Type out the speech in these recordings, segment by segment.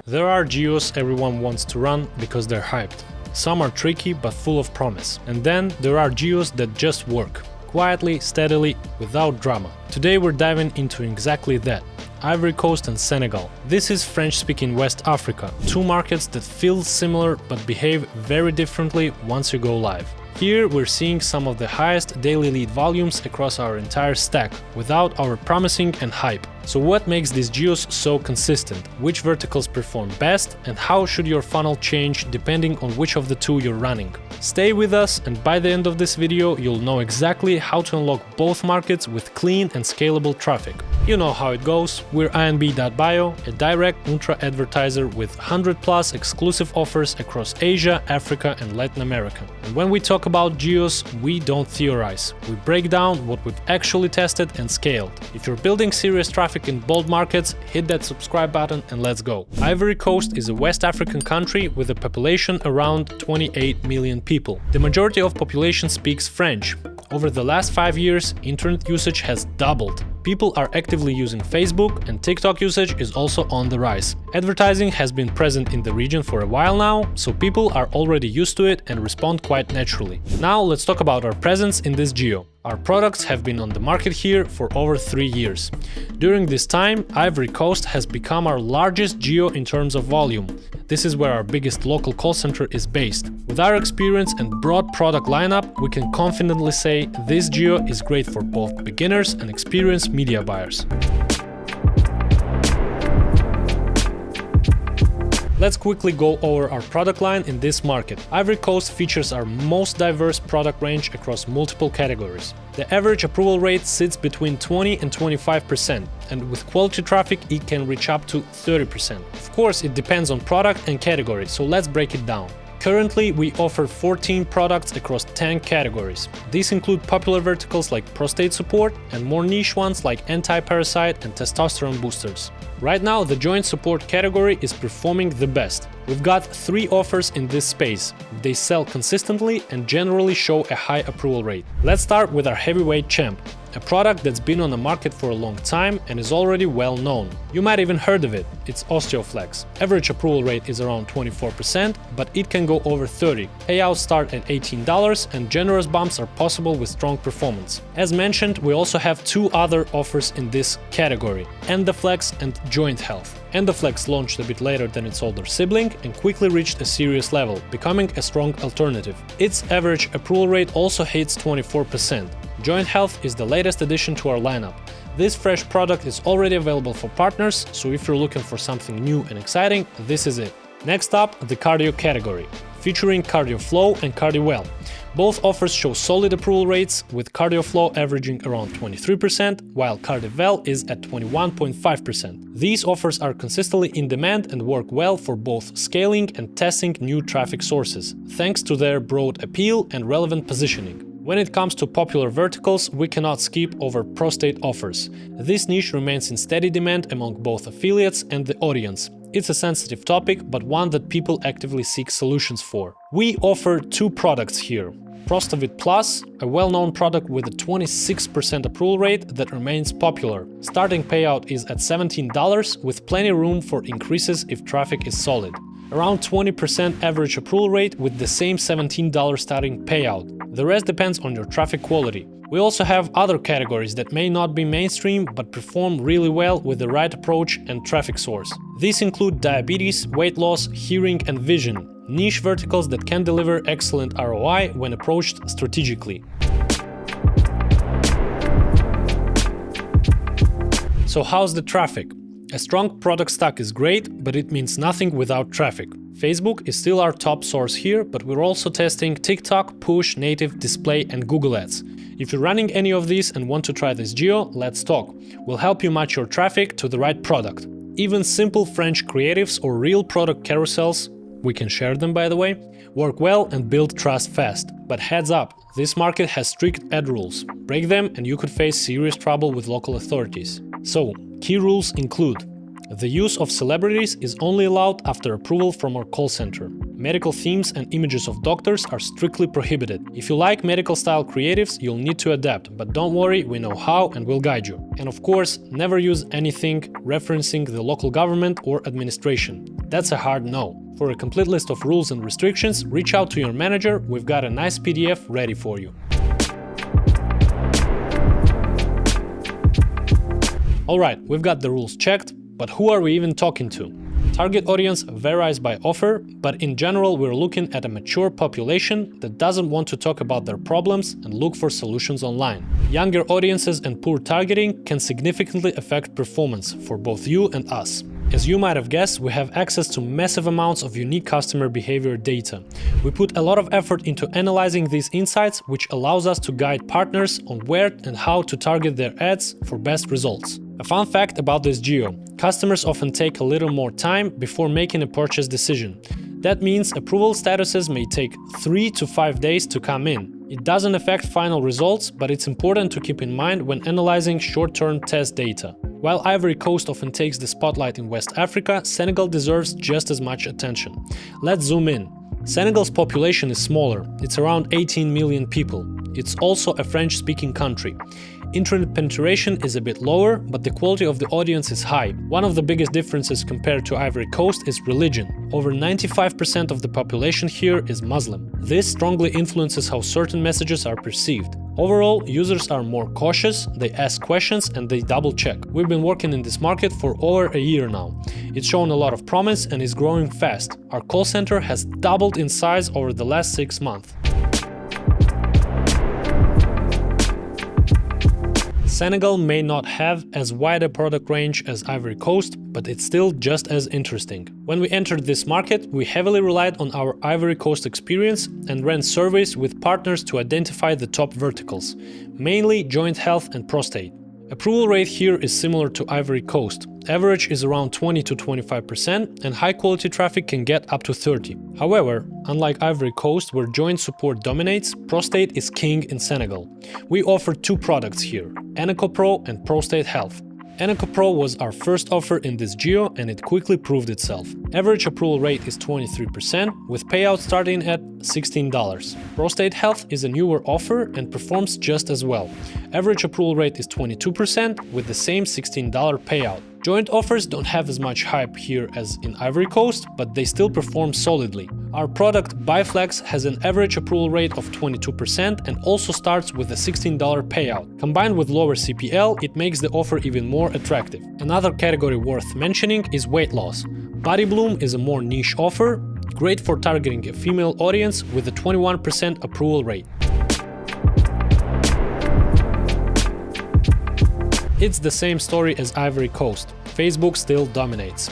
There are geos everyone wants to run because they're hyped. Some are tricky but full of promise. And then there are geos that just work. Quietly, steadily, without drama. Today we're diving into exactly that. Ivory Coast and Senegal. This is French-speaking West Africa, two markets that feel similar but behave very differently once you go live. Here we're seeing some of the highest daily lead volumes across our entire stack, without our promising and hype. So what makes these geos so consistent? Which verticals perform best? And how should your funnel change depending on which of the two you're running? Stay with us, and by the end of this video you'll know exactly how to unlock both markets with clean and scalable traffic. You know how it goes. We're INB.bio, a direct Nutra advertiser with 100+ exclusive offers across Asia, Africa and Latin America. And when we talk about geos, we don't theorize. We break down what we've actually tested and scaled. If you're building serious traffic in bold markets, hit that subscribe button and let's go. Ivory Coast is a West African country with a population around 28 million people. The majority of population speaks French. Over the last 5 years, internet usage has doubled. People are actively using Facebook, and TikTok usage is also on the rise. Advertising has been present in the region for a while now, so people are already used to it and respond quite naturally. Now let's talk about our presence in this geo. Our products have been on the market here for over 3 years. During this time, Ivory Coast has become our largest geo in terms of volume. This is where our biggest local call center is based. With our experience and broad product lineup, we can confidently say this geo is great for both beginners and experienced media buyers. Let's quickly go over our product line in this market. Ivory Coast features our most diverse product range across multiple categories. The average approval rate sits between 20 and 25%, and with quality traffic it can reach up to 30%. Of course, it depends on product and category, so let's break it down. Currently, we offer 14 products across 10 categories. These include popular verticals like prostate support and more niche ones like anti-parasite and testosterone boosters. Right now, the joint support category is performing the best. We've got 3 offers in this space. They sell consistently and generally show a high approval rate. Let's start with our heavyweight champ, a product that's been on the market for a long time and is already well known. You might even heard of it. It's OsteoFlex. Average approval rate is around 24%, but it can go over 30%. Payouts start at $18 and generous bumps are possible with strong performance. As mentioned, we also have 2 other offers in this category, EndoFlex and Joint Health. EndoFlex launched a bit later than its older sibling and quickly reached a serious level, becoming a strong alternative. Its average approval rate also hits 24%. Joint Health is the latest addition to our lineup. This fresh product is already available for partners, so if you're looking for something new and exciting, this is it. Next up, the cardio category, featuring CardioFlow and CardioWell. Both offers show solid approval rates, with CardioFlow averaging around 23%, while CardioWell is at 21.5%. These offers are consistently in demand and work well for both scaling and testing new traffic sources, thanks to their broad appeal and relevant positioning. When it comes to popular verticals, we cannot skip over prostate offers. This niche remains in steady demand among both affiliates and the audience. It's a sensitive topic, but one that people actively seek solutions for. We offer 2 products here. Prostavit Plus, a well-known product with a 26% approval rate that remains popular. Starting payout is at $17, with plenty room for increases if traffic is solid. Around 20% average approval rate with the same $17 starting payout. The rest depends on your traffic quality. We also have other categories that may not be mainstream but perform really well with the right approach and traffic source. These include diabetes, weight loss, hearing and vision, niche verticals that can deliver excellent ROI when approached strategically. So how's the traffic? A strong product stack is great, but it means nothing without traffic. Facebook is still our top source here, but we're also testing TikTok, push, native, display and Google Ads. If you're running any of these and want to try this geo, let's talk. We'll help you match your traffic to the right product. Even simple French creatives or real product carousels, we can share them by the way, work well and build trust fast. But heads up, this market has strict ad rules. Break them and you could face serious trouble with local authorities. So, key rules include: the use of celebrities is only allowed after approval from our call center. Medical themes and images of doctors are strictly prohibited. If you like medical style creatives, you'll need to adapt, but don't worry, we know how and we'll guide you. And of course, never use anything referencing the local government or administration. That's a hard no. For a complete list of rules and restrictions, reach out to your manager, we've got a nice PDF ready for you. Alright, we've got the rules checked, but who are we even talking to? Target audience varies by offer, but in general we're looking at a mature population that doesn't want to talk about their problems and look for solutions online. Younger audiences and poor targeting can significantly affect performance for both you and us. As you might have guessed, we have access to massive amounts of unique customer behavior data. We put a lot of effort into analyzing these insights, which allows us to guide partners on where and how to target their ads for best results. A fun fact about this geo: customers often take a little more time before making a purchase decision. That means approval statuses may take 3 to 5 days to come in. It doesn't affect final results, but it's important to keep in mind when analyzing short-term test data. While Ivory Coast often takes the spotlight in West Africa, Senegal deserves just as much attention. Let's zoom in. Senegal's population is smaller, it's around 18 million people. It's also a French-speaking country. Internet penetration is a bit lower, but the quality of the audience is high. One of the biggest differences compared to Ivory Coast is religion. Over 95% of the population here is Muslim. This strongly influences how certain messages are perceived. Overall, users are more cautious, they ask questions and they double-check. We've been working in this market for over a year now. It's shown a lot of promise and is growing fast. Our call center has doubled in size over the last 6 months. Senegal may not have as wide a product range as Ivory Coast, but it's still just as interesting. When we entered this market, we heavily relied on our Ivory Coast experience and ran surveys with partners to identify the top verticals, mainly joint health and prostate. Approval rate here is similar to Ivory Coast. Average is around 20 to 25% and high quality traffic can get up to 30. However, unlike Ivory Coast where joint support dominates, prostate is king in Senegal. We offer 2 products here, Eneco Pro and Prostate Health. Eneco Pro was our first offer in this geo and it quickly proved itself. Average approval rate is 23%, with payout starting at $16. Prostate Health is a newer offer and performs just as well. Average approval rate is 22%, with the same $16 payout. Joint offers don't have as much hype here as in Ivory Coast, but they still perform solidly. Our product Biflex has an average approval rate of 22% and also starts with a $16 payout. Combined with lower CPL, it makes the offer even more attractive. Another category worth mentioning is weight loss. Body Bloom is a more niche offer, great for targeting a female audience with a 21% approval rate. It's the same story as Ivory Coast. Facebook still dominates.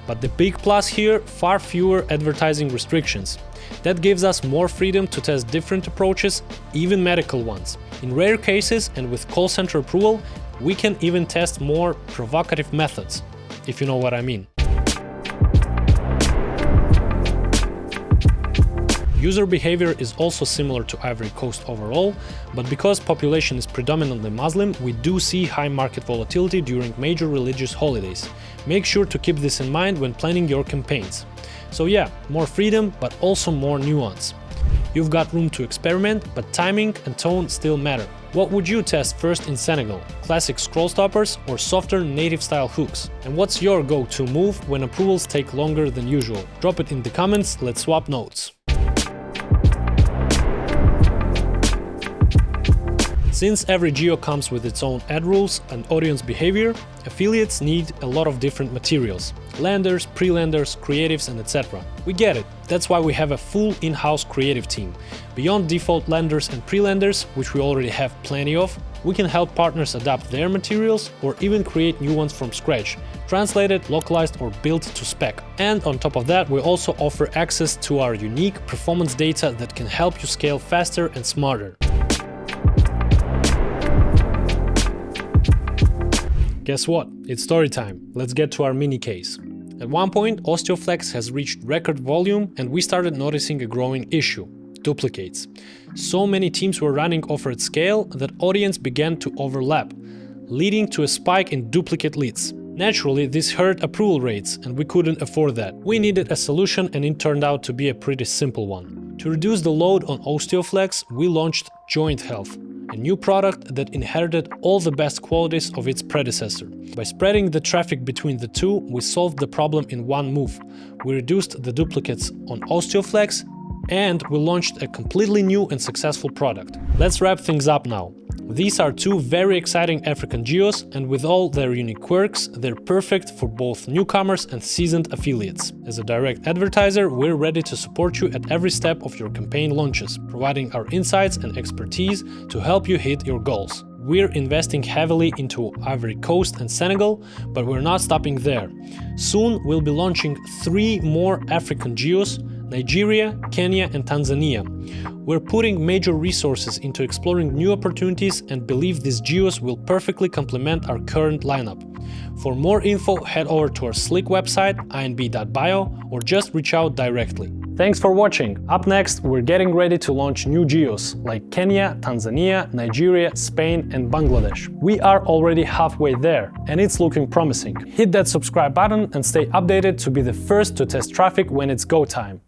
But the big plus here, far fewer advertising restrictions. That gives us more freedom to test different approaches, even medical ones. In rare cases and with call center approval, we can even test more provocative methods, if you know what I mean. User behavior is also similar to Ivory Coast overall, but because population is predominantly Muslim, we do see high market volatility during major religious holidays. Make sure to keep this in mind when planning your campaigns. So yeah, more freedom, but also more nuance. You've got room to experiment, but timing and tone still matter. What would you test first in Senegal? Classic scroll stoppers or softer native style hooks? And what's your go-to move when approvals take longer than usual? Drop it in the comments, let's swap notes. Since every geo comes with its own ad rules and audience behavior, affiliates need a lot of different materials. Lenders, pre-lenders, creatives and etc. We get it, that's why we have a full in-house creative team. Beyond default lenders and pre-lenders, which we already have plenty of, we can help partners adapt their materials or even create new ones from scratch, translated, localized or built to spec. And on top of that, we also offer access to our unique performance data that can help you scale faster and smarter. Guess what? It's story time. Let's get to our mini case. At one point, Osteoflex has reached record volume and we started noticing a growing issue: duplicates. So many teams were running offer at scale that audience began to overlap, leading to a spike in duplicate leads. Naturally, this hurt approval rates, and we couldn't afford that. We needed a solution, and it turned out to be a pretty simple one. To reduce the load on OsteoFlex, we launched Joint Health, a new product that inherited all the best qualities of its predecessor. By spreading the traffic between the two, we solved the problem in one move. We reduced the duplicates on OsteoFlex, and we launched a completely new and successful product. Let's wrap things up now. These are two very exciting African GEOs, and with all their unique quirks, they're perfect for both newcomers and seasoned affiliates. As a direct advertiser, we're ready to support you at every step of your campaign launches, providing our insights and expertise to help you hit your goals. We're investing heavily into Ivory Coast and Senegal, but we're not stopping there. Soon we'll be launching 3 more African GEOs: Nigeria, Kenya, and Tanzania. We're putting major resources into exploring new opportunities and believe these GEOs will perfectly complement our current lineup. For more info, head over to our sleek website, INB.bio, or just reach out directly. Thanks for watching! Up next, we're getting ready to launch new GEOs like Kenya, Tanzania, Nigeria, Spain, and Bangladesh. We are already halfway there, and it's looking promising. Hit that subscribe button and stay updated to be the first to test traffic when it's go time.